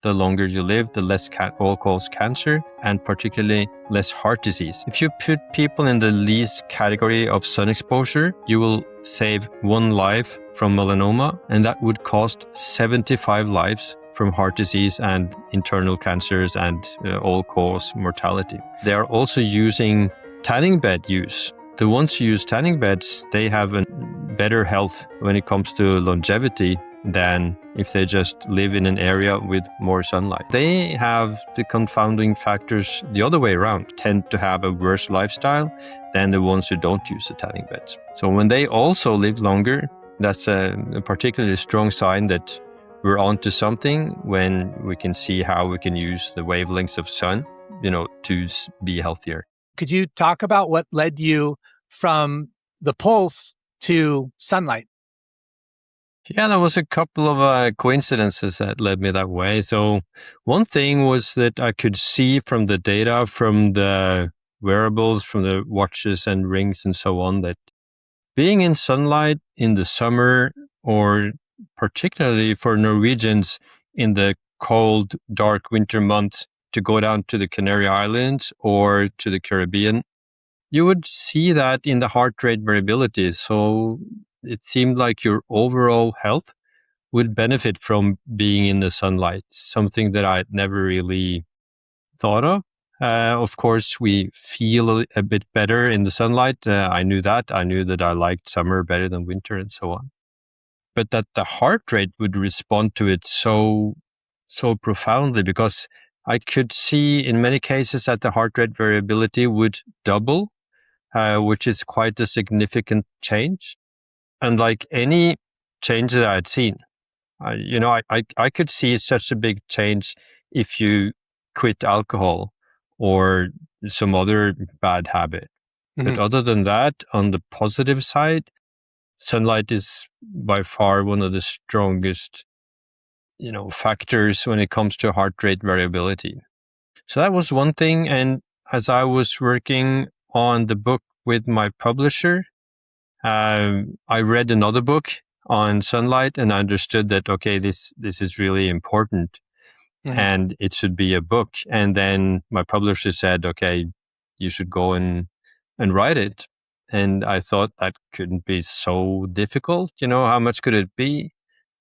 the longer you live, the less all-cause cancer, and particularly less heart disease. If you put people in the least category of sun exposure, you will save 1 life from melanoma, and that would cost 75 lives from heart disease and internal cancers and all-cause mortality. They are also using tanning bed use. The ones who use tanning beds, they have a better health when it comes to longevity than if they just live in an area with more sunlight. They have the confounding factors the other way around, tend to have a worse lifestyle than the ones who don't use the tanning beds. So when they also live longer, that's a particularly strong sign that we're onto something when we can see how we can use the wavelengths of sun, to be healthier. Could you talk about what led you from the pulse to sunlight? Yeah, there was a couple of coincidences that led me that way. So one thing was that I could see from the data from the wearables, from the watches and rings and so on, that being in sunlight in the summer, or particularly for Norwegians in the cold, dark winter months, to go down to the Canary Islands or to the Caribbean, you would see that in the heart rate variability. So it seemed like your overall health would benefit from being in the sunlight, something that I'd never really thought of. Of course, we feel a bit better in the sunlight. I knew that. I knew that I liked summer better than winter and so on. But that the heart rate would respond to it so profoundly, because I could see in many cases that the heart rate variability would double, which is quite a significant change. Unlike any change that I had seen, I could see such a big change if you quit alcohol or some other bad habit. Mm-hmm. But other than that, on the positive side, sunlight is by far one of the strongest, factors when it comes to heart rate variability. So that was one thing. And as I was working on the book with my publisher, I read another book on sunlight and I understood that, okay, this is really important. Mm-hmm. And it should be a book. And then my publisher said, okay, you should go and write it. And I thought that couldn't be so difficult. How much could it be?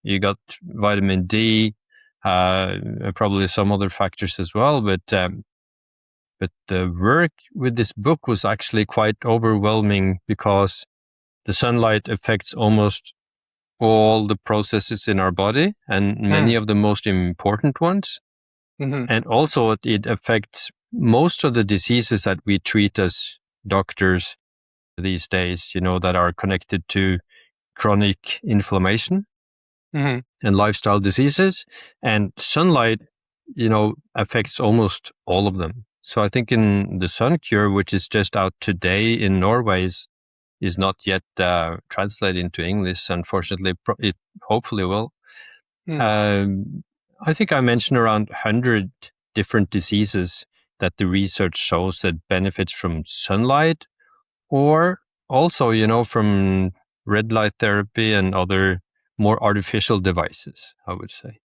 You got vitamin D, probably some other factors as well. But the work with this book was actually quite overwhelming, because the sunlight affects almost all the processes in our body, and many of the most important ones. Mm-hmm. And also it affects most of the diseases that we treat as doctors these days, that are connected to chronic inflammation. Mm-hmm. And lifestyle diseases. And sunlight, affects almost all of them. So I think in the sun cure, which is just out today in Norway, is not yet translated into English. Unfortunately, it hopefully will. Mm. I think I mentioned around 100 different diseases that the research shows that benefits from sunlight, or also, from red light therapy and other more artificial devices, I would say.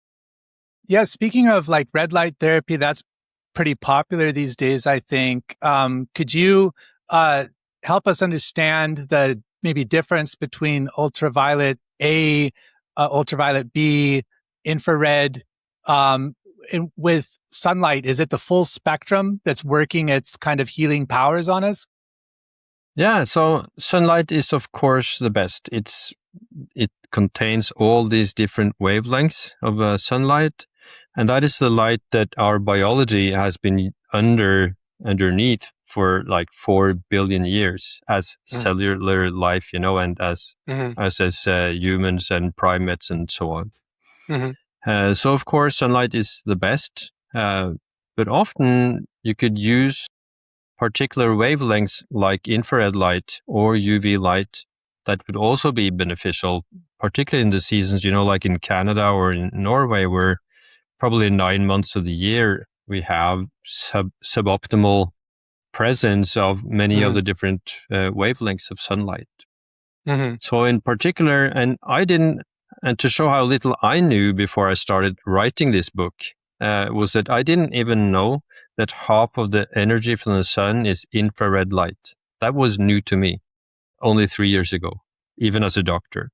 Yeah, speaking of like red light therapy, that's pretty popular these days, I think. Could you help us understand the maybe difference between ultraviolet A, ultraviolet B, infrared, with sunlight? Is it the full spectrum that's working its kind of healing powers on us? Yeah, so sunlight is, of course, the best. It contains all these different wavelengths of sunlight, and that is the light that our biology has been underneath for like 4 billion years as cellular life, and as humans and primates and so on. Mm-hmm. So of course, sunlight is the best, but often you could use particular wavelengths like infrared light or UV light that would also be beneficial, particularly in the seasons, like in Canada or in Norway, where probably 9 months of the year we have suboptimal presence of many of the different wavelengths of sunlight. Mm-hmm. So in particular, and to show how little I knew before I started writing this book, was that I didn't even know that half of the energy from the sun is infrared light. That was new to me only 3 years ago, even as a doctor.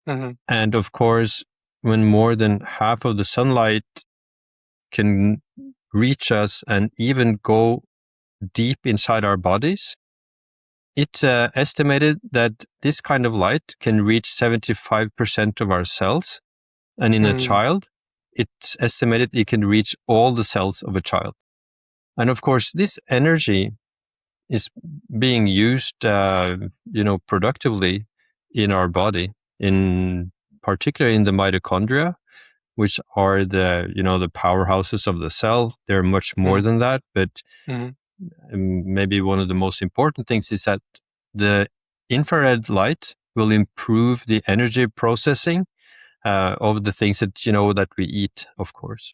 Mm-hmm. And of course, when more than half of the sunlight can reach us and even go deep inside our bodies, it's estimated that this kind of light can reach 75% of our cells. And in a child, it's estimated it can reach all the cells of a child. And of course, this energy is being used, productively in our body, particularly in the mitochondria, which are the powerhouses of the cell. They're much more than that, but maybe one of the most important things is that the infrared light will improve the energy processing of the things that we eat, of course.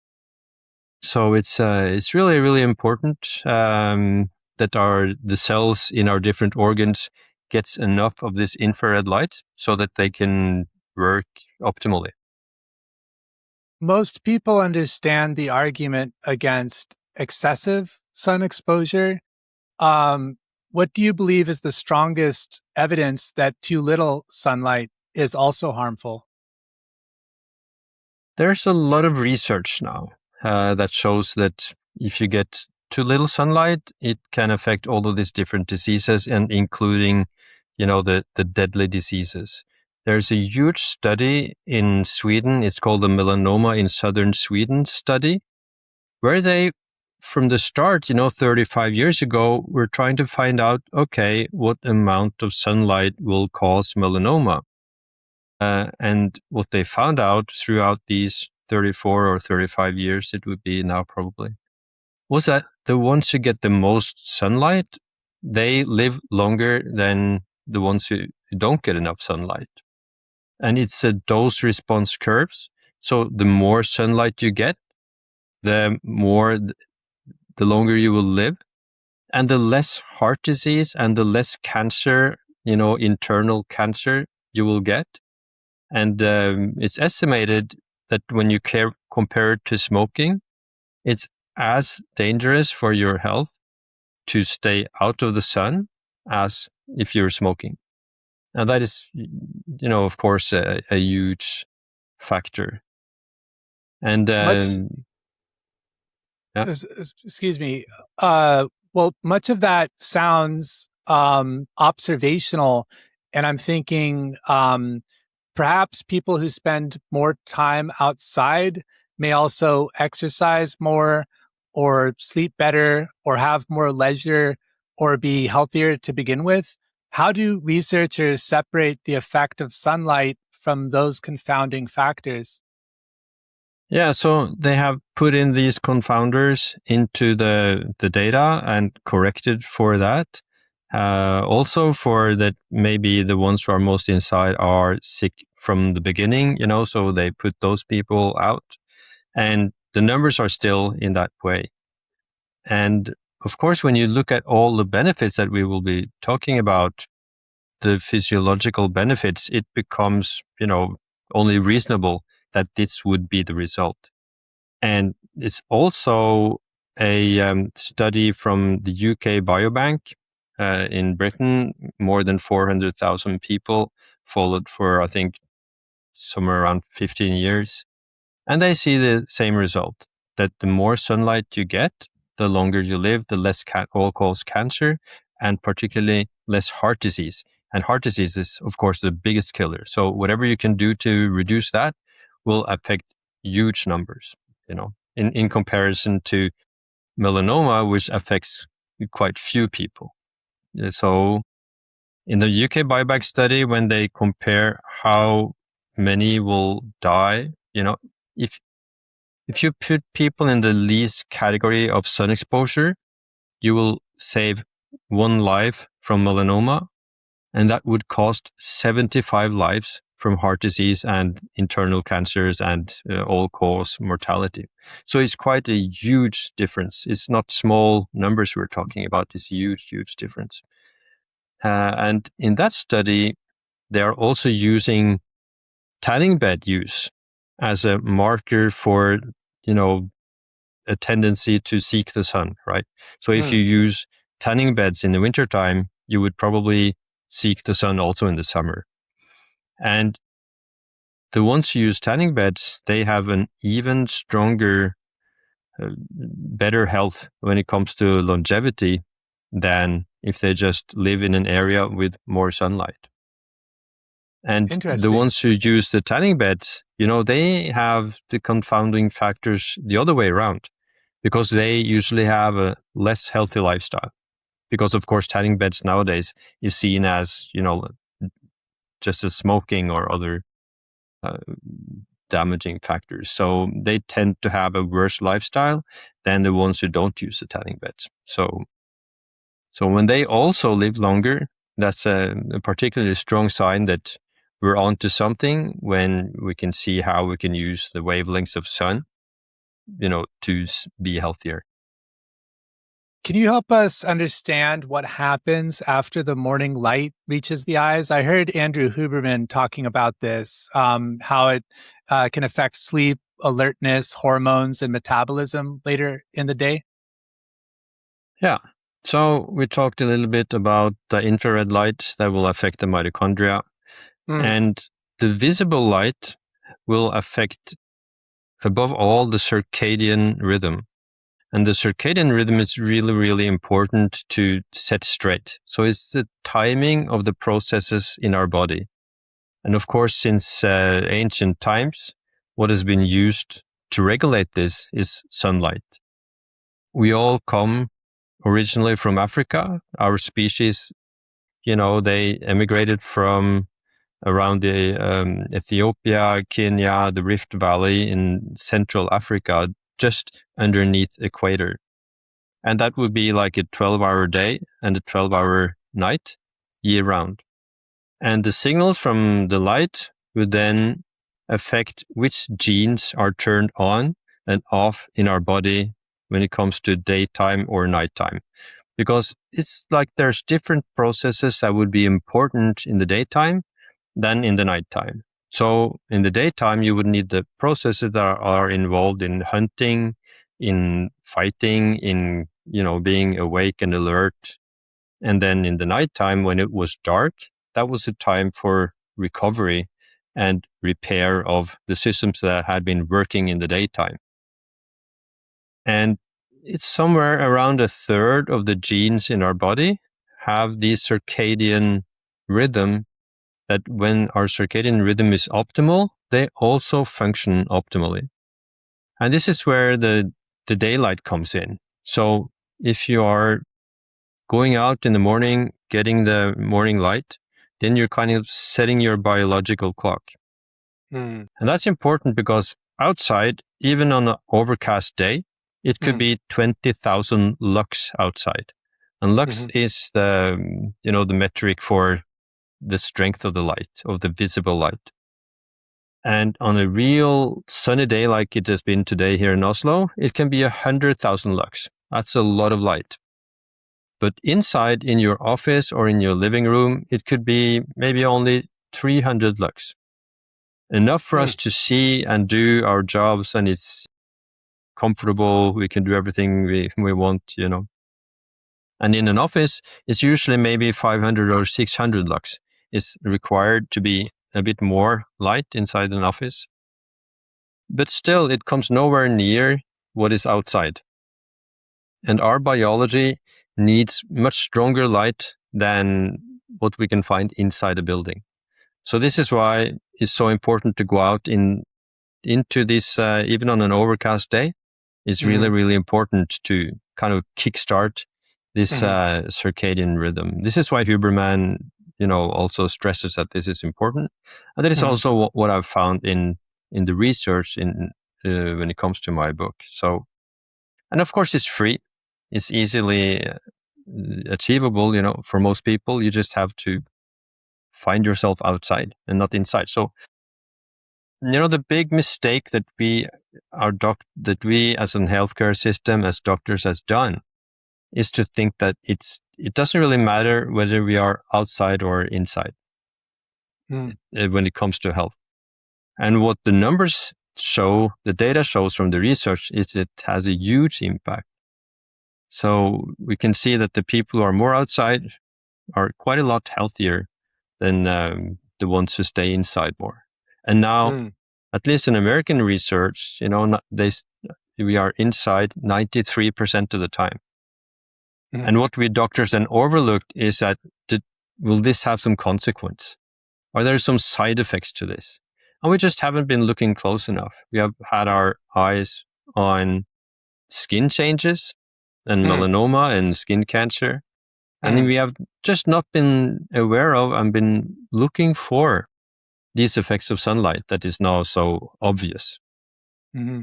So it's really, really important that the cells in our different organs gets enough of this infrared light so that they can work optimally. Most people understand the argument against excessive sun exposure. What do you believe is the strongest evidence that too little sunlight is also harmful? There's a lot of research now that shows that if you get too little sunlight, it can affect all of these different diseases, and including, the deadly diseases. There's a huge study in Sweden. It's called the Melanoma in Southern Sweden study, where they, from the start, 35 years ago, were trying to find out, okay, what amount of sunlight will cause melanoma? And what they found out throughout these 34 or 35 years, it would be now probably, was that the ones who get the most sunlight, they live longer than the ones who don't get enough sunlight. And it's a dose response curves. So the more sunlight you get, the longer you will live, and the less heart disease and the less cancer, internal cancer you will get. And it's estimated that when you compare it to smoking, it's as dangerous for your health to stay out of the sun as if you're smoking. Now that is, of course, a huge factor. And excuse me. Well, much of that sounds observational, and I'm thinking perhaps people who spend more time outside may also exercise more or sleep better or have more leisure or be healthier to begin with. How do researchers separate the effect of sunlight from those confounding factors? Yeah, so they have put in these confounders into the data and corrected for that. Also for that, maybe the ones who are most inside are sick from the beginning, so they put those people out. And the numbers are still in that way. And of course, when you look at all the benefits that we will be talking about, the physiological benefits, it becomes, only reasonable that this would be the result. And it's also a study from the UK Biobank in Britain. More than 400,000 people followed for, I think, somewhere around 15 years. And they see the same result, that the more sunlight you get, the longer you live, the less all-cause cancer, and particularly less heart disease. And heart disease is, of course, the biggest killer. So whatever you can do to reduce that will affect huge numbers, in comparison to melanoma, which affects quite few people. So in the UK Biobank study, when they compare how many will die, if you put people in the least category of sun exposure, you will save one life from melanoma, and that would cost 75 lives from heart disease and internal cancers and all-cause mortality. So it's quite a huge difference. It's not small numbers we're talking about. It's a huge, huge difference. And in that study, they are also using tanning bed use as a marker for, a tendency to seek the sun, right? So if you use tanning beds in the wintertime, you would probably seek the sun also in the summer. And the ones who use tanning beds, they have an even stronger, better health when it comes to longevity than if they just live in an area with more sunlight. And the ones who use the tanning beds, they have the confounding factors the other way around, because they usually have a less healthy lifestyle. Because, of course, tanning beds nowadays is seen as, just as smoking or other damaging factors. So they tend to have a worse lifestyle than the ones who don't use the tanning beds. So when they also live longer, that's a particularly strong sign that we're onto something, when we can see how we can use the wavelengths of sun, to be healthier. Can you help us understand what happens after the morning light reaches the eyes? I heard Andrew Huberman talking about this, how it can affect sleep, alertness, hormones, and metabolism later in the day. Yeah. So we talked a little bit about the infrared light that will affect the mitochondria. And the visible light will affect, above all, the circadian rhythm. And the circadian rhythm is really, really important to set straight. So it's the timing of the processes in our body. And of course, since ancient times, what has been used to regulate this is sunlight. We all come originally from Africa. Our species, they emigrated from around the Ethiopia, Kenya, the Rift Valley in Central Africa, just underneath equator. And that would be like a 12-hour day and a 12-hour night year round. And the signals from the light would then affect which genes are turned on and off in our body when it comes to daytime or nighttime. Because it's like there's different processes that would be important in the daytime than in the nighttime. So in the daytime, you would need the processes that are involved in hunting, in fighting, in, being awake and alert. And then in the nighttime, when it was dark, that was a time for recovery and repair of the systems that had been working in the daytime. And it's somewhere around a third of the genes in our body have the circadian rhythm, that when our circadian rhythm is optimal, they also function optimally. And this is where the daylight comes in. So if you are going out in the morning, getting the morning light, then you're kind of setting your biological clock. And that's important because outside, even on an overcast day, it could be 20,000 lux outside. And lux is the metric for the strength of the light, of the visible light. And on a real sunny day like it has been today here in Oslo, it can be 100,000 lux. That's a lot of light. But inside, in your office or in your living room, it could be maybe only 300 lux. Enough for us to see and do our jobs, and it's comfortable. We can do everything we want, And in an office, it's usually maybe 500 or 600 lux. It's required to be a bit more light inside an office. But still, it comes nowhere near what is outside. And our biology needs much stronger light than what we can find inside a building. So this is why it's so important to go out into this, even on an overcast day. It's really, really important to kind of kickstart this circadian rhythm. This is why Huberman, also stresses that this is important. And that is also what I've found in the research when it comes to my book. So, and of course it's free. It's easily achievable, for most people. You just have to find yourself outside and not inside. So, the big mistake that we as a healthcare system, as doctors, has done is to think that it doesn't really matter whether we are outside or inside when it comes to health. And what the numbers the data shows from the research is it has a huge impact. So we can see that the people who are more outside are quite a lot healthier than the ones who stay inside more. And now, at least in American research, we are inside 93% of the time. And what we doctors then overlooked is that will this have some consequence? Are there some side effects to this? And we just haven't been looking close enough. We have had our eyes on skin changes and melanoma and skin cancer. And we have just not been aware of and been looking for these effects of sunlight that is now so obvious. Mm-hmm.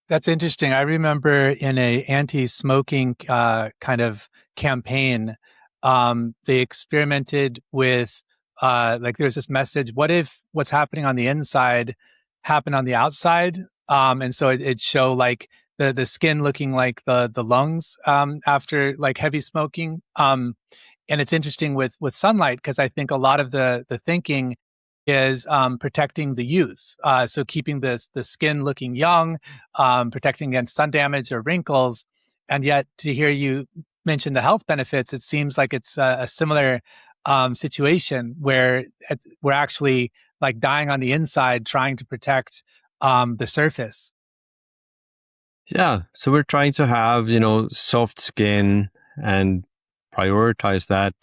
That's interesting. I remember in a anti-smoking kind of campaign, they experimented with there's this message: what if what's happening on the inside happened on the outside? And so it show like the skin looking like the lungs after like heavy smoking. And it's interesting with sunlight, because I think a lot of the thinking is protecting the youth. So keeping the skin looking young, protecting against sun damage or wrinkles. And yet to hear you mention the health benefits, it seems like it's a similar situation where we're actually like dying on the inside, trying to protect the surface. Yeah. So we're trying to have, soft skin and prioritize that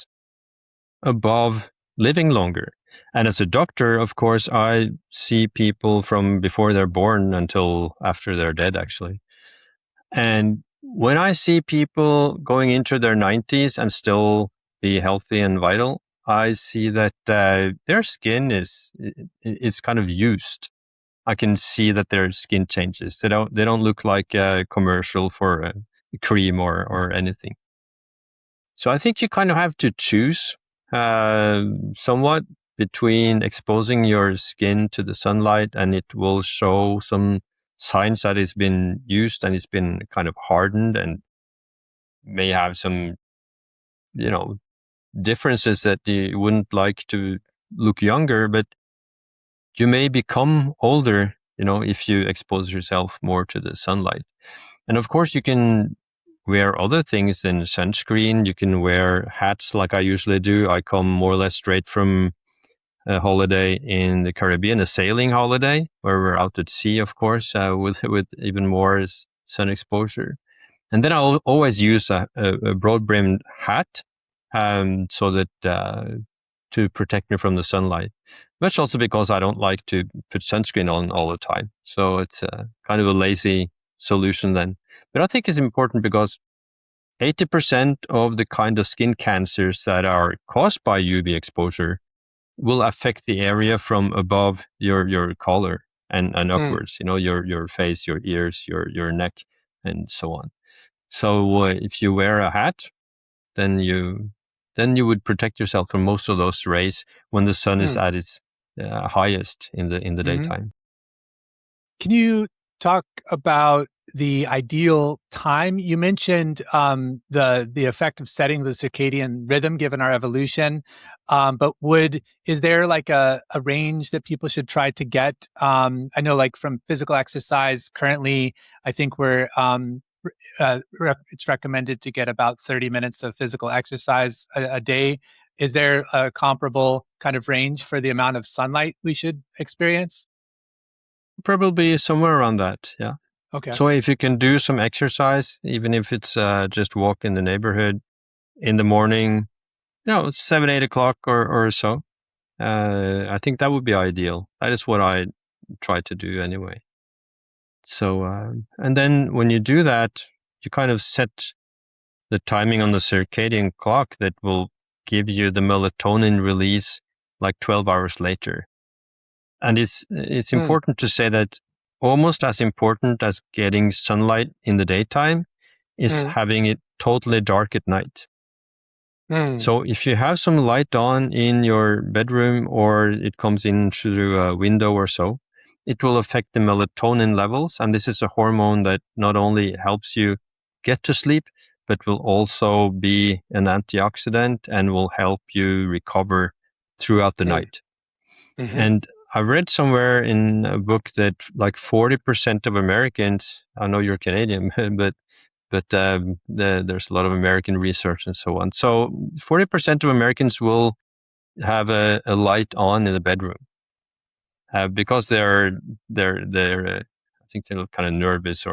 above living longer. And as a doctor, of course, I see people from before they're born until after they're dead, actually. And when I see people going into their 90s and still be healthy and vital, I see that their skin is kind of used. I can see that their skin changes. They don't look like a commercial for a cream or anything. So I think you kind of have to choose somewhat between exposing your skin to the sunlight, and it will show some signs that it's been used and it's been kind of hardened and may have some, differences that you wouldn't like to look younger, but you may become older, if you expose yourself more to the sunlight. And of course, you can wear other things than sunscreen. You can wear hats like I usually do. I come more or less straight from a holiday in the Caribbean, a sailing holiday, where we're out at sea, of course, with even more sun exposure. And then I'll always use a broad-brimmed hat so that to protect me from the sunlight. Much also because I don't like to put sunscreen on all the time. So it's kind of a lazy solution then. But I think it's important because 80% of the kind of skin cancers that are caused by UV exposure will affect the area from above your collar and upwards, your face, your ears, your neck, and so on. So if you wear a hat, then you would protect yourself from most of those rays when the sun is at its highest in the daytime. Can you talk about the ideal time? You mentioned the effect of setting the circadian rhythm given our evolution, but is there like a range that people should try to get? I know, like from physical exercise, currently, I think it's recommended to get about 30 minutes of physical exercise a day. Is there a comparable kind of range for the amount of sunlight we should experience? Probably somewhere around that, yeah. Okay. So if you can do some exercise, even if it's just walk in the neighborhood in the morning, 7, 8 o'clock or so, I think that would be ideal. That is what I try to do anyway. So, and then when you do that, you kind of set the timing on the circadian clock that will give you the melatonin release like 12 hours later. And it's important to say that almost as important as getting sunlight in the daytime is having it totally dark at night. So if you have some light on in your bedroom or it comes in through a window or so, it will affect the melatonin levels. And this is a hormone that not only helps you get to sleep, but will also be an antioxidant and will help you recover throughout the night. And I've read somewhere in a book that like 40% of Americans, I know you're Canadian, but there's a lot of American research and so on. So 40% of Americans will have a light on in the bedroom because they're I think they're kind of nervous,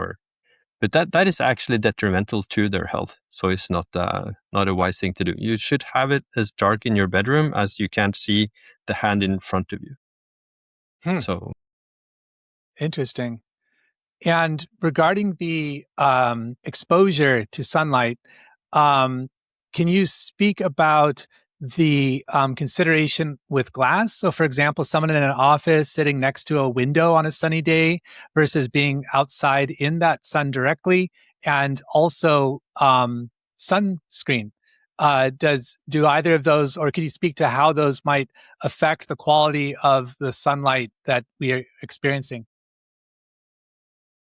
but that is actually detrimental to their health. So it's not a wise thing to do. You should have it as dark in your bedroom as you can't see the hand in front of you. So interesting. And regarding the exposure to sunlight, can you speak about the consideration with glass? So, for example, someone in an office sitting next to a window on a sunny day versus being outside in that sun directly, and also sunscreen. Do either of those, or can you speak to how those might affect the quality of the sunlight that we are experiencing?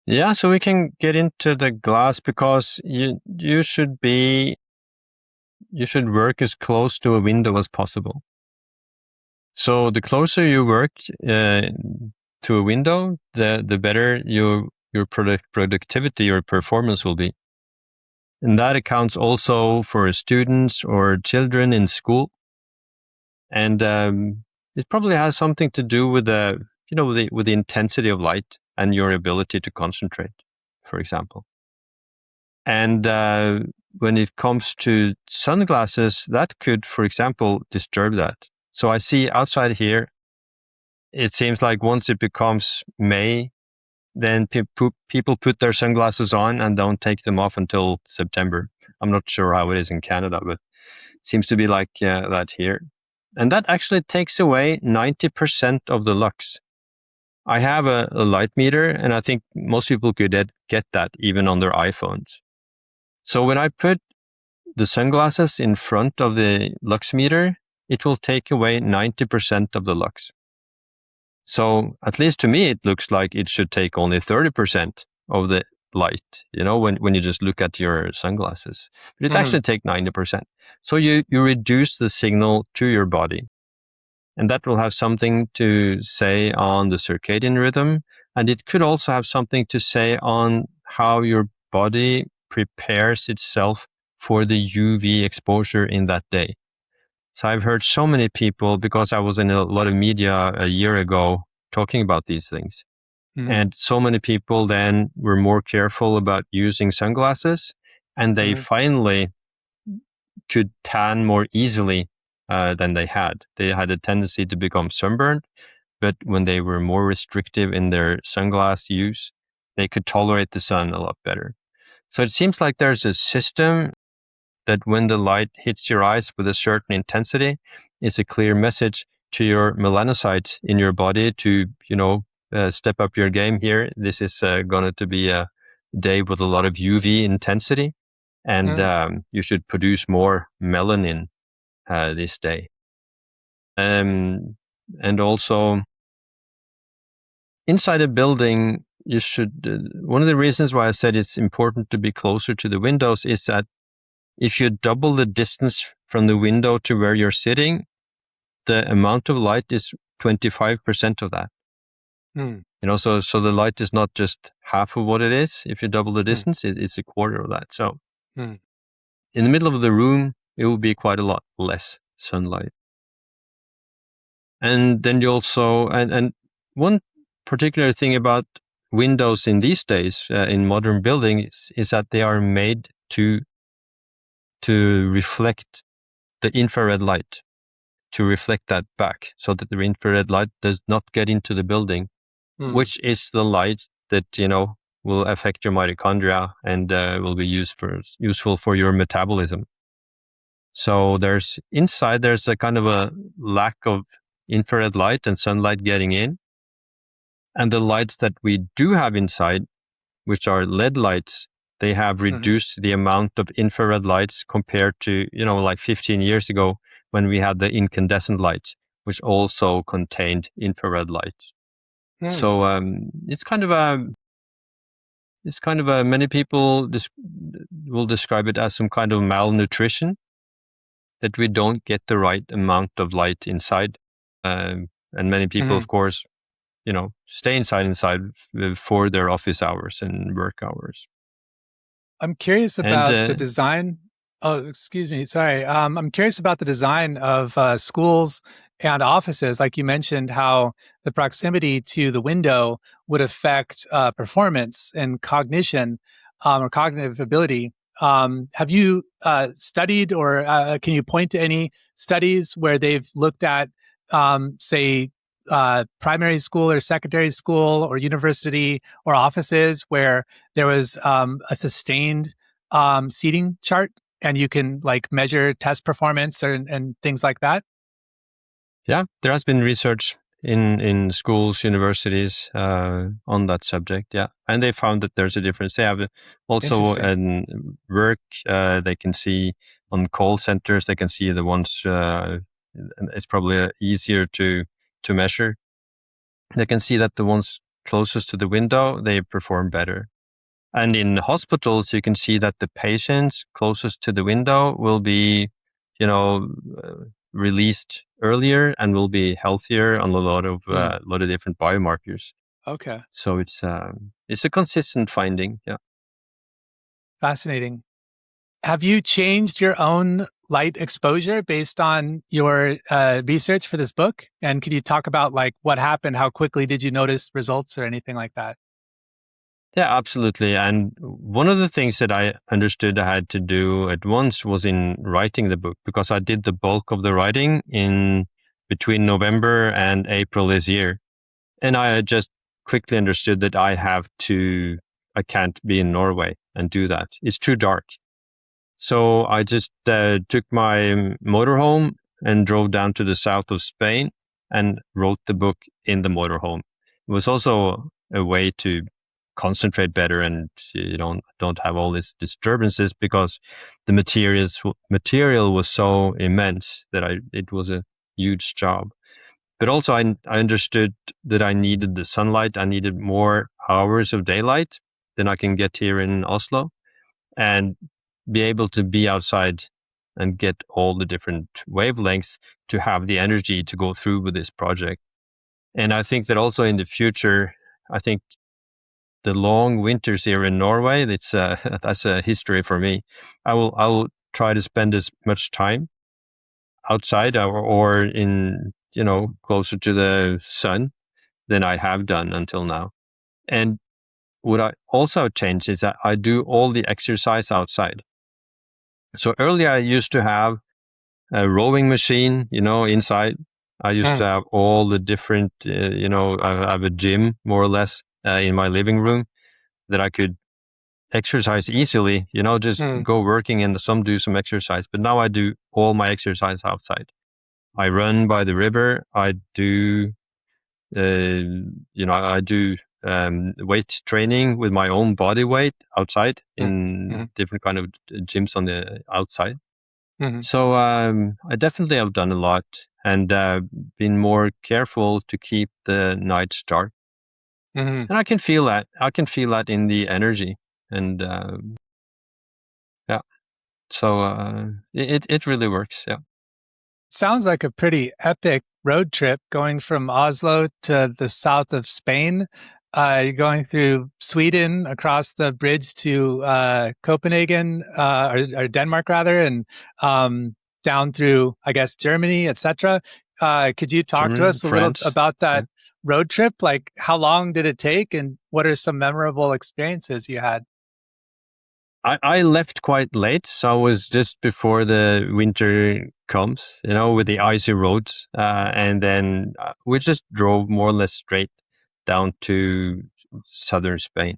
yeah, so we can get into the glass because you should work as close to a window as possible. So the closer you work to a window, the better your productivity, your performance will be. And that accounts also for students or children in school. And it probably has something to do with with the intensity of light and your ability to concentrate, for example. And when it comes to sunglasses, that could, for example, disturb that. So I see outside here, it seems like once it becomes May, then people put their sunglasses on and don't take them off until September. I'm not sure how it is in Canada, but it seems to be like that here. And that actually takes away 90% of the lux. I have a light meter, and I think most people could get that even on their iPhones. So when I put the sunglasses in front of the lux meter, it will take away 90% of the lux. So at least to me, it looks like it should take only 30% of the light, when you just look at your sunglasses. But it actually takes 90%. So you reduce the signal to your body. And that will have something to say on the circadian rhythm. And it could also have something to say on how your body prepares itself for the UV exposure in that day. So I've heard so many people, because I was in a lot of media a year ago talking about these things. And so many people then were more careful about using sunglasses, and they finally could tan more easily than they had. They had a tendency to become sunburned, but when they were more restrictive in their sunglass use, they could tolerate the sun a lot better. So it seems like there's a system that when the light hits your eyes with a certain intensity, is a clear message to your melanocytes in your body to, step up your game here. This is going to be a day with a lot of UV intensity, and you should produce more melanin this day. And also, inside a building, you should. One of the reasons why I said it's important to be closer to the windows is that if you double the distance from the window to where you're sitting, the amount of light is 25% of that. So the light is not just half of what it is. If you double the distance, it's a quarter of that. So in the middle of the room, it will be quite a lot less sunlight. And then you also, and one particular thing about windows in these days in modern buildings is that they are made to reflect the infrared light, to reflect that back so that the infrared light does not get into the building, which is the light that, will affect your mitochondria and will be useful for your metabolism. So there's a kind of a lack of infrared light and sunlight getting in. And the lights that we do have inside, which are LED lights, they have reduced the amount of infrared lights compared to, like 15 years ago when we had the incandescent lights, which also contained infrared light. So it's kind of many people will describe it as some kind of malnutrition, that we don't get the right amount of light inside. And many people, Mhm. of course, stay inside for their office hours and work hours. I'm curious And about the design. Oh, excuse me. Sorry. I'm curious about the design of schools and offices. Like you mentioned, how the proximity to the window would affect performance and cognition or cognitive ability. Have you studied, or can you point to any studies where they've looked at, say, primary school or secondary school or university or offices where there was a sustained seating chart, and you can like measure test performance and things like that? yeah, there has been research in schools, universities on that subject. Yeah, and they found that there's a difference. They have also Interesting. in work. They can see on call centers. They can see the ones. It's probably easier to measure. They can see that the ones closest to the window, they perform better. And in hospitals, you can see that the patients closest to the window will be, you know, uh, released earlier and will be healthier on a lot of Mm. different biomarkers. Okay. So it's a consistent finding. Yeah. Fascinating. Have you changed your own light exposure based on your research for this book? And could you talk about like what happened? How quickly did you notice results or anything like that? Yeah, absolutely. And one of the things that I understood I had to do at once was in writing the book, because I did the bulk of the writing in between November and April this year. And I just quickly understood that I can't be in Norway and do that. It's too dark. So I just took my motorhome and drove down to the south of Spain and wrote the book in the motorhome. It was also a way to concentrate better, and you don't have all these disturbances, because the material was so immense that it was a huge job. But also I understood that I needed the sunlight. I needed more hours of daylight than I can get here in Oslo, and be able to be outside and get all the different wavelengths to have the energy to go through with this project. And I think that also in the future, I think the long winters here in Norway, that's a history for me. I will try to spend as much time outside, or in, closer to the sun than I have done until now. And what I also changed is that I do all the exercise outside. So earlier I used to have a rowing machine, inside. I used to Mm. have all the different, I have a gym more or less in my living room that I could exercise easily, just Mm. go working in the sun, do some exercise. But now I do all my exercise outside. I run by the river. I do, I do weight training with my own body weight outside Mm. in Mm. different kind of gyms on the outside. Mm. So I definitely have done a lot, and been more careful to keep the nights dark. Mm. And I can feel that. I can feel that in the energy, and yeah. So it really works. Yeah. Sounds like a pretty epic road trip going from Oslo to the south of Spain. You're going through Sweden, across the bridge to Copenhagen, or Denmark rather, and down through, I guess, Germany, etc. Could you talk to Germany, us a little France. about Yeah. that road trip? Like, how long did it take, and what are some memorable experiences you had? I left quite late, so I was just before the winter comes, with the icy roads, and then we just drove more or less straight down to southern Spain.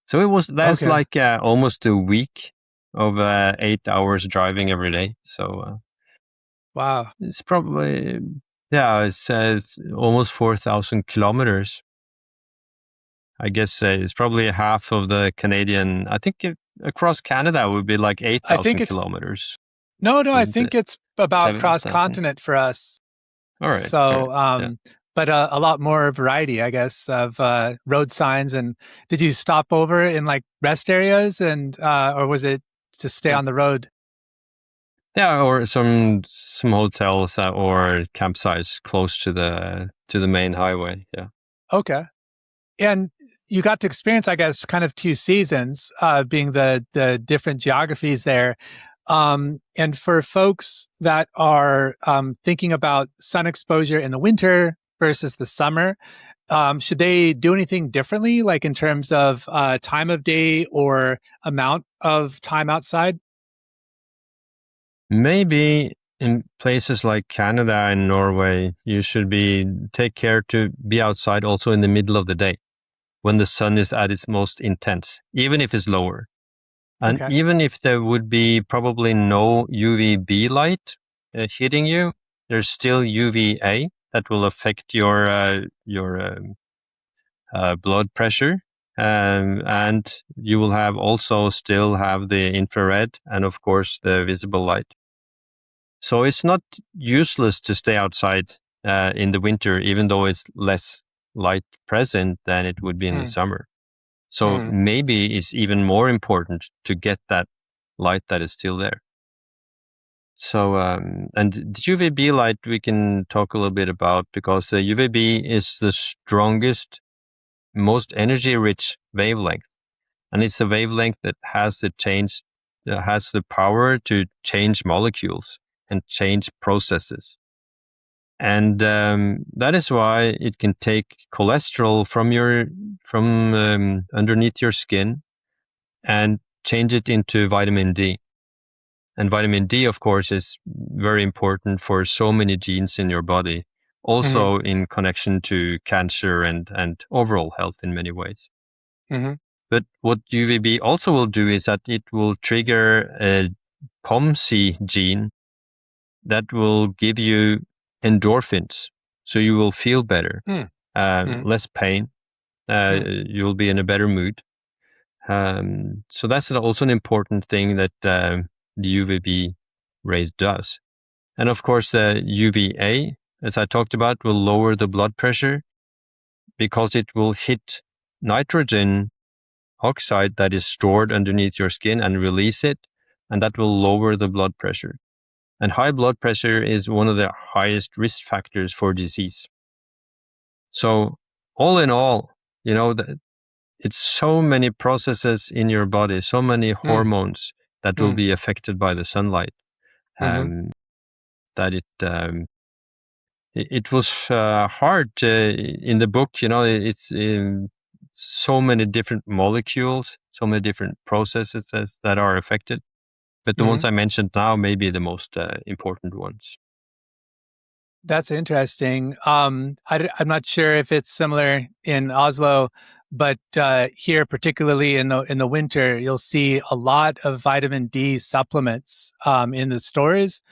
So that's Okay. like almost a week of 8 hours driving every day. So Wow. it's probably, yeah, it's almost 4,000 kilometers. I guess it's probably half of the Canadian. I think across Canada would be like I think 8,000 it's kilometers, no, I wouldn't think it? it's about cross 7,000. continent for us. All right. All right. So, Yeah. but a lot more variety, I guess, of road signs. And did you stop over in like rest areas, and or was it just stay Yeah. on the road? Yeah, or some hotels or campsites close to the main highway. Yeah. Okay. And you got to experience, I guess, kind of two seasons, being the different geographies there. And for folks that are thinking about sun exposure in the winter versus the summer, should they do anything differently, like in terms of time of day or amount of time outside? Maybe in places like Canada and Norway, you should take care to be outside also in the middle of the day when the sun is at its most intense, even if it's lower. And Okay. even if there would be probably no UVB light hitting you, there's still UVA that will affect your blood pressure. And you will still have the infrared and of course the visible light. So it's not useless to stay outside in the winter, even though it's less light present than it would be in the summer. So maybe it's even more important to get that light that is still there. So, and the UVB light we can talk a little bit about, because the UVB is the strongest, most energy-rich wavelength. And it's a wavelength that has the power to change molecules and change processes. And that is why it can take cholesterol from underneath your skin and change it into vitamin D. And vitamin D, of course, is very important for so many genes in your body, also in connection to cancer and overall health in many ways. But what UVB also will do is that it will trigger a POMC gene that will give you endorphins. So you will feel better, less pain, you'll be in a better mood. So that's also an important thing that the UVB rays does. And of course, the UVA, as I talked about, will lower the blood pressure because it will hit nitrogen oxide that is stored underneath your skin and release it, and that will lower the blood pressure. And high blood pressure is one of the highest risk factors for disease. So all in all, it's so many processes in your body, so many hormones that will be affected by the sunlight, that it was hard in the book. It's so many different molecules, so many different processes that are affected. But the ones I mentioned now may be the most important ones. That's interesting. I'm not sure if it's similar in Oslo, but here, particularly in the winter, you'll see a lot of vitamin D supplements in the stores.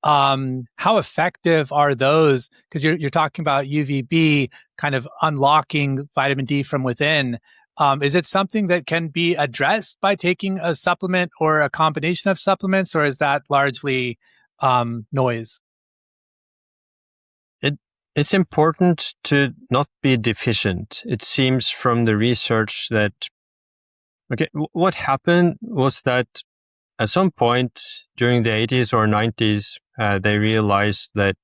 How effective are those? Because you're talking about UVB kind of unlocking vitamin D from within. Is it something that can be addressed by taking a supplement or a combination of supplements, or is that largely noise? It's important to not be deficient. It seems from the research that, what happened was that at some point during the 80s or 90s, they realized that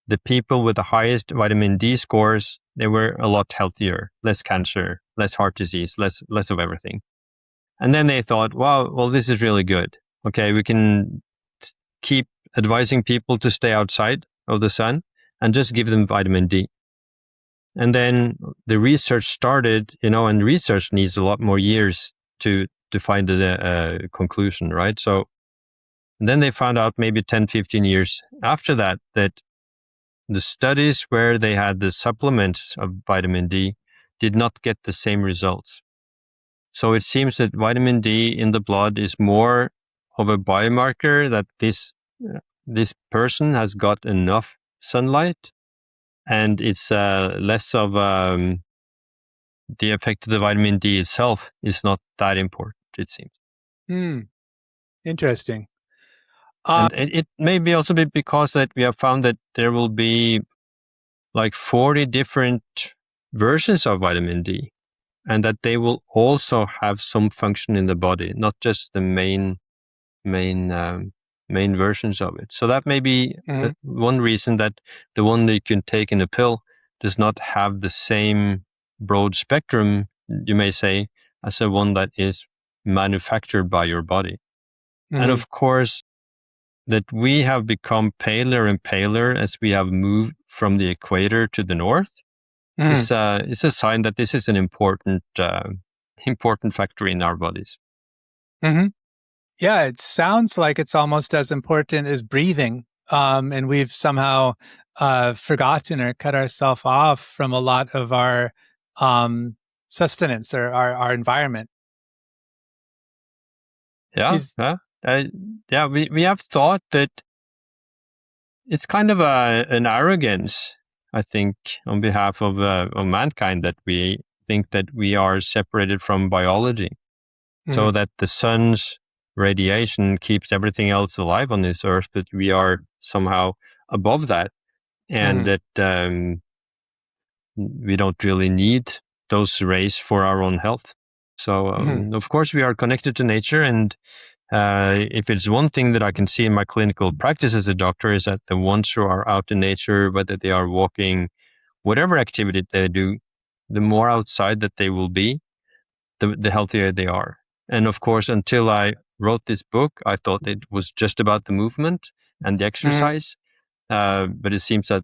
the people with the highest vitamin D scores, they were a lot healthier, less cancer, less heart disease, less of everything. And then they thought, wow, well, this is really good. Okay, we can keep advising people to stay outside of the sun and just give them vitamin D. And then the research started, and research needs a lot more years to find a conclusion, right? So then they found out maybe 10, 15 years after that the studies where they had the supplements of vitamin D did not get the same results. So it seems that vitamin D in the blood is more of a biomarker that this person has got enough sunlight, and it's less of the effect of the vitamin D itself is not that important, it seems. Interesting. And it may be also be because that we have found that there will be like 40 different versions of vitamin D, and that they will also have some function in the body, not just the main main versions of it. So that may be one reason that the one that you can take in a pill does not have the same broad spectrum, you may say, as the one that is manufactured by your body. And of course, that we have become paler and paler as we have moved from the equator to the north is a sign that this is an important factor in our bodies. Yeah, it sounds like it's almost as important as breathing. And we've somehow forgotten or cut ourselves off from a lot of our sustenance or our environment. We have thought that it's kind of an arrogance, I think, on behalf of mankind, that we think that we are separated from biology, so that the sun's radiation keeps everything else alive on this earth, but we are somehow above that, and that we don't really need those rays for our own health. So, of course, we are connected to nature, and if it's one thing that I can see in my clinical practice as a doctor, is that the ones who are out in nature, whether they are walking, whatever activity they do, the more outside that they will be, the healthier they are. And of course, until I wrote this book, I thought it was just about the movement and the exercise. But it seems that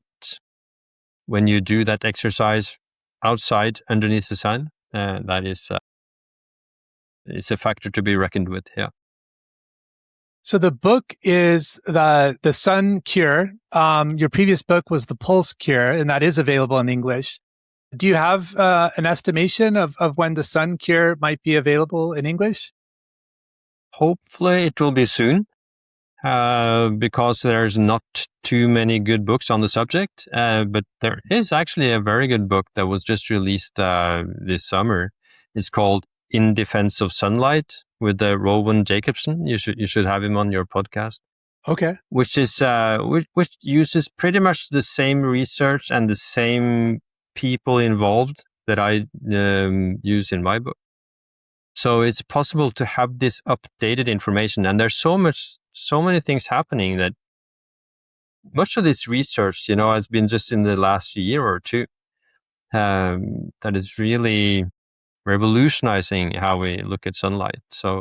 when you do that exercise outside underneath the sun, that is it's a factor to be reckoned with. Yeah. So the book is the Sun Cure. Your previous book was the Pulse Cure, and that is available in English. Do you have an estimation of when the Sun Cure might be available in English? Hopefully it will be soon, because there's not too many good books on the subject. But there is actually a very good book that was just released this summer. It's called In Defense of Sunlight, with Rowan Jacobson. You should have him on your podcast. Okay. Which is which uses pretty much the same research and the same people involved that I use in my book. So it's possible to have this updated information, and there's so many things happening that much of this research, has been just in the last year or two, that is really revolutionizing how we look at sunlight. So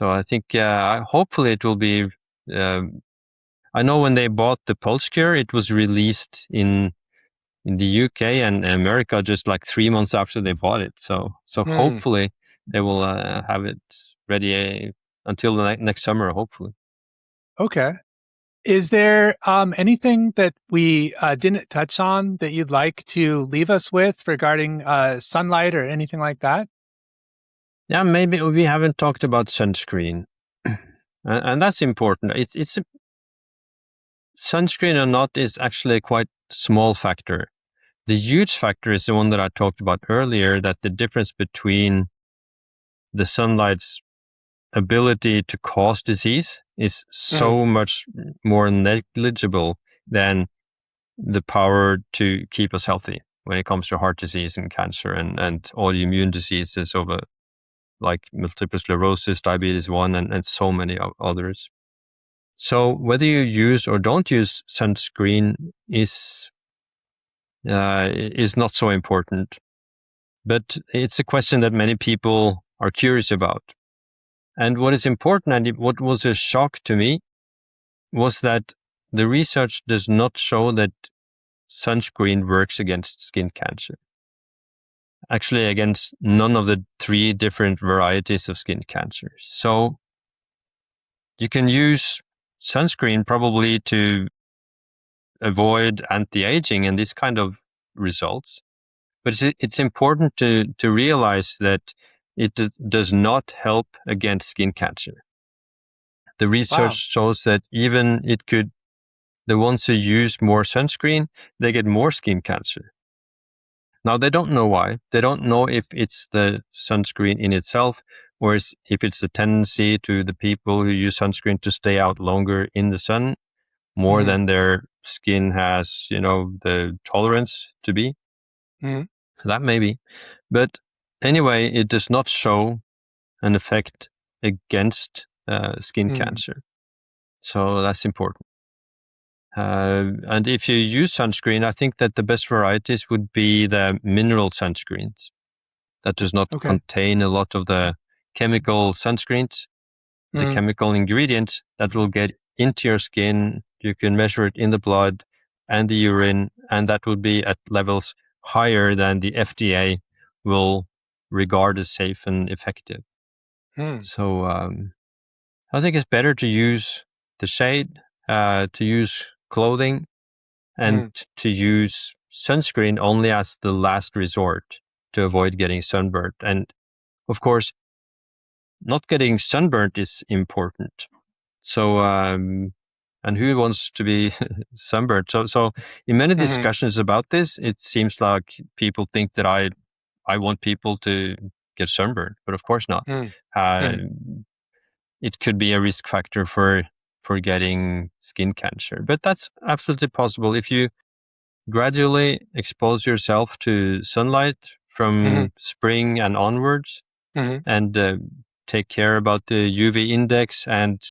I think hopefully it will be. I know when they bought the Pulse Cure, it was released in the UK and America just like 3 months after they bought it. So hopefully they will have it ready until the next summer, hopefully. Okay. Is there anything that we didn't touch on that you'd like to leave us with regarding sunlight or anything like that? Yeah, maybe we haven't talked about sunscreen, and that's important. It's a, sunscreen or not is actually a quite small factor. The huge factor is the one that I talked about earlier, that the difference between the sunlight's ability to cause disease is so much more negligible than the power to keep us healthy when it comes to heart disease and cancer and autoimmune diseases over like multiple sclerosis, diabetes 1, and so many others. So whether you use or don't use sunscreen is not so important, but it's a question that many people are curious about. And what is important, and what was a shock to me, was that the research does not show that sunscreen works against skin cancer. Actually, against none of the 3 different varieties of skin cancers. So you can use sunscreen probably to avoid anti-aging and this kind of results. But it's important to realize that it does not help against skin cancer. The research shows that even the ones who use more sunscreen, they get more skin cancer. Now, they don't know why. They don't know if it's the sunscreen in itself, or if it's the tendency to the people who use sunscreen to stay out longer in the sun, more than their skin has, the tolerance to be. That may be. But anyway, it does not show an effect against skin cancer. So that's important. And if you use sunscreen, I think that the best varieties would be the mineral sunscreens that does not contain a lot of the chemical sunscreens, the chemical ingredients that will get into your skin. You can measure it in the blood and the urine, and that will be at levels higher than the FDA will regard as safe and effective. So I think it's better to use the shade, to use clothing, and to use sunscreen only as the last resort to avoid getting sunburned. And of course, not getting sunburned is important. So, and who wants to be sunburned? So in many discussions about this, it seems like people think that I want people to get sunburned, but of course not. It could be a risk factor for getting skin cancer, but that's absolutely possible if you gradually expose yourself to sunlight from spring and onwards, and take care about the UV index and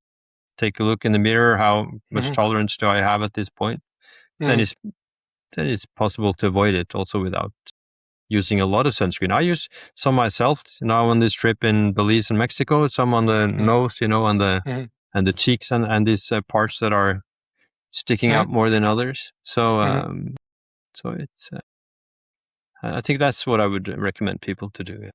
take a look in the mirror. How much tolerance do I have at this point? Then it's possible to avoid it also without using a lot of sunscreen. I use some myself now on this trip in Belize and Mexico, some on the nose, on the and the cheeks and these parts that are sticking out more than others. So so it's I think that's what I would recommend people to do.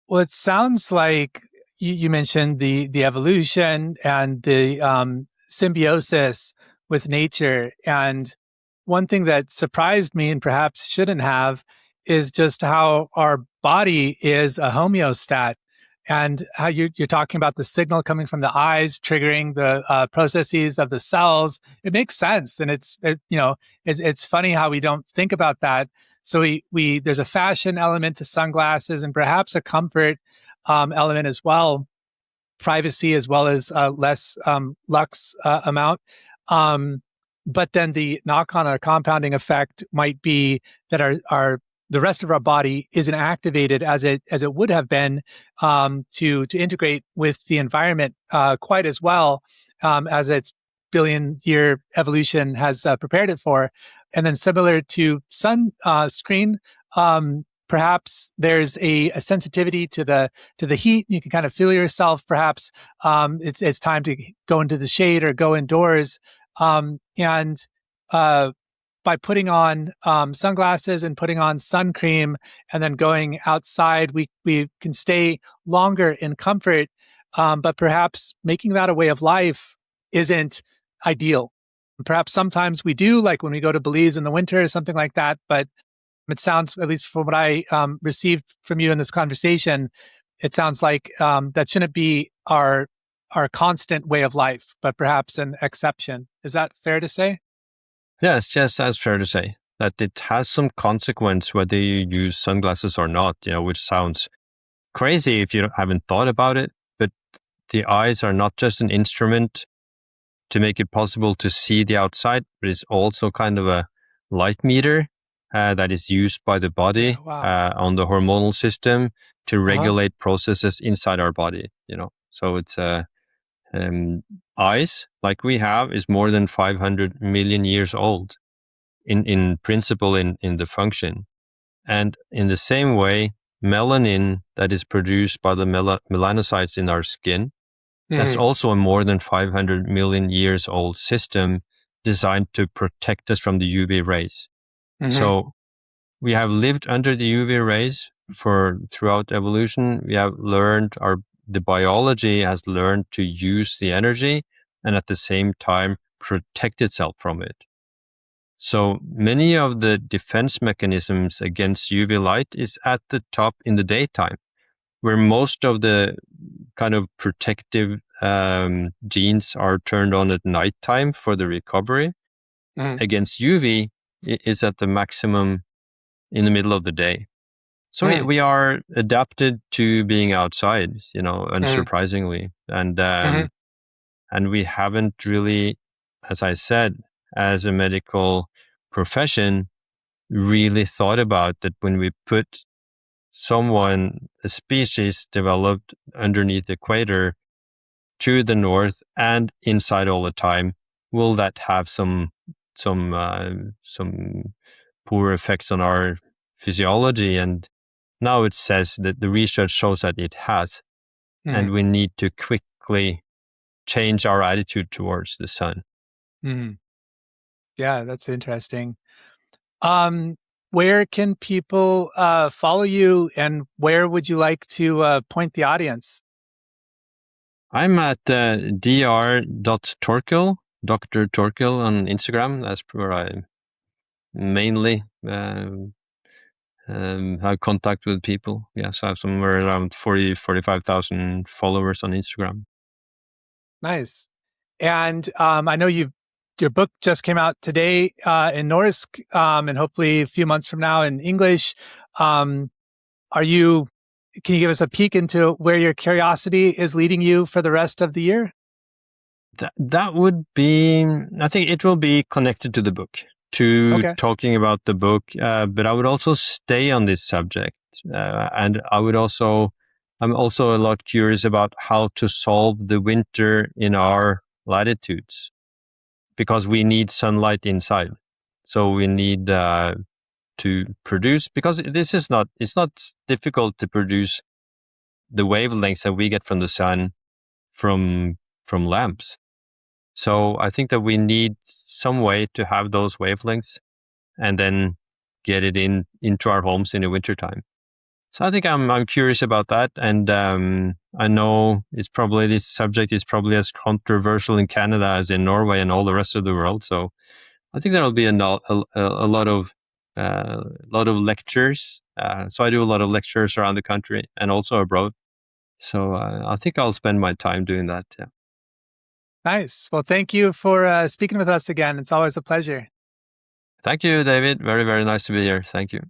Well, it sounds like you mentioned the evolution and the symbiosis with nature. And one thing that surprised me and perhaps shouldn't have is just how our body is a homeostat, and how you're talking about the signal coming from the eyes triggering the processes of the cells. It makes sense, and it's funny how we don't think about that. So we there's a fashion element to sunglasses, and perhaps a comfort element as well, privacy as well as less lux amount. But then the knock-on or compounding effect might be that our the rest of our body isn't activated as it would have been to integrate with the environment quite as well as its billion-year evolution has prepared it for. And then similar to sunscreen, perhaps there's a sensitivity to the heat. You can kind of feel yourself. Perhaps it's time to go into the shade or go indoors. By putting on sunglasses and putting on sun cream and then going outside, we can stay longer in comfort. But perhaps making that a way of life isn't ideal. Perhaps sometimes we do, like when we go to Belize in the winter or something like that. But it sounds, at least from what I received from you in this conversation, it sounds like that shouldn't be our constant way of life, but perhaps an exception. Is that fair to say? Yes, yes, that's fair to say. That it has some consequence whether you use sunglasses or not, which sounds crazy if you haven't thought about it. But the eyes are not just an instrument to make it possible to see the outside, but it's also kind of a light meter that is used by the body on the hormonal system to regulate processes inside our body, So it's eyes, like we have, is more than 500 million years old in principle, in the function. And in the same way, melanin that is produced by the melanocytes in our skin, that's also a more than 500 million years old system designed to protect us from the UV rays. So we have lived under the UV rays throughout evolution. We have learned, the biology has learned to use the energy and at the same time protect itself from it. So many of the defense mechanisms against UV light is at the top in the daytime, where most of the kind of protective genes are turned on at nighttime for the recovery. Against UV is at the maximum in the middle of the day. So we are adapted to being outside, unsurprisingly. And we haven't really, as I said, as a medical profession, really thought about that when we put a species developed underneath the equator to the north and inside all the time, will that have some poor effects on our physiology? And now it says that the research shows that it has, and we need to quickly change our attitude towards the sun. Yeah, that's interesting. Where can people follow you, and where would you like to point the audience? I'm at dr.torkil, Dr. Torkil on Instagram. That's where I mainly have contact with people. So I have somewhere around 45,000 followers on Instagram. Nice. And I know your book just came out today in Norse, and hopefully a few months from now in English. Can you give us a peek into where your curiosity is leading you for the rest of the year? That would be, I think it will be connected to the book, talking about the book, but I would also stay on this subject. And I'm also a lot curious about how to solve the winter in our latitudes, because we need sunlight inside. So we need to produce, because it's not difficult to produce the wavelengths that we get from the sun from lamps. So I think that we need some way to have those wavelengths and then get it into our homes in the wintertime. So I think I'm curious about that, and I know this subject is probably as controversial in Canada as in Norway and all the rest of the world. So I think there will be a lot of lectures. So I do a lot of lectures around the country and also abroad. So I think I'll spend my time doing that. Yeah. Nice. Well, thank you for speaking with us again. It's always a pleasure. Thank you, David. Very, very nice to be here. Thank you.